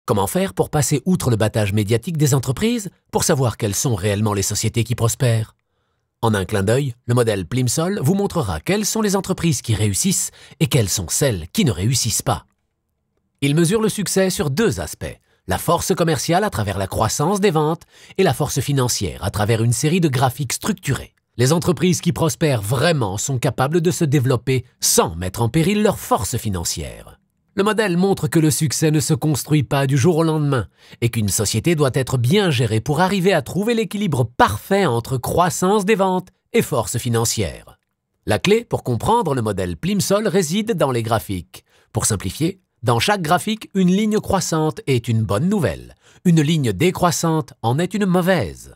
Comment faire pour passer outre le battage médiatique des entreprises pour savoir quelles sont réellement les sociétés qui prospèrent? En un clin d'œil, le modèle Plimsoll vous montrera quelles sont les entreprises qui réussissent et quelles sont celles qui ne réussissent pas. Il mesure le succès sur deux aspects, la force commerciale à travers la croissance des ventes et la force financière à travers une série de graphiques structurés. Les entreprises qui prospèrent vraiment sont capables de se développer sans mettre en péril leur force financière. Le modèle montre que le succès ne se construit pas du jour au lendemain et qu'une société doit être bien gérée pour arriver à trouver l'équilibre parfait entre croissance des ventes et force financière. La clé pour comprendre le modèle Plimsoll réside dans les graphiques. Pour simplifier, dans chaque graphique, une ligne croissante est une bonne nouvelle. Une ligne décroissante en est une mauvaise.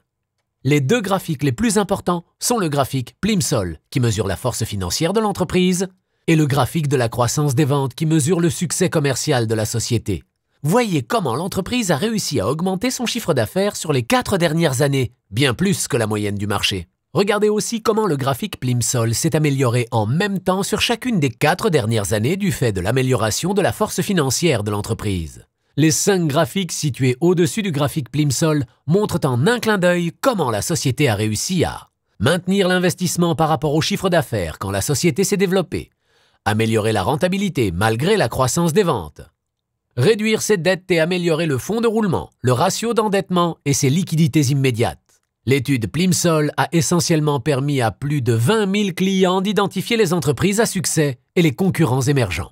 Les deux graphiques les plus importants sont le graphique Plimsoll qui mesure la force financière de l'entreprise et le graphique de la croissance des ventes qui mesure le succès commercial de la société. Voyez comment l'entreprise a réussi à augmenter son chiffre d'affaires sur les 4 dernières années, bien plus que la moyenne du marché. Regardez aussi comment le graphique Plimsoll s'est amélioré en même temps sur chacune des 4 dernières années du fait de l'amélioration de la force financière de l'entreprise. Les 5 graphiques situés au-dessus du graphique Plimsoll montrent en un clin d'œil comment la société a réussi à maintenir l'investissement par rapport au chiffre d'affaires quand la société s'est développée, améliorer la rentabilité malgré la croissance des ventes, réduire ses dettes et améliorer le fonds de roulement, le ratio d'endettement et ses liquidités immédiates. L'étude Plimsoll a essentiellement permis à plus de 20 000 clients d'identifier les entreprises à succès et les concurrents émergents.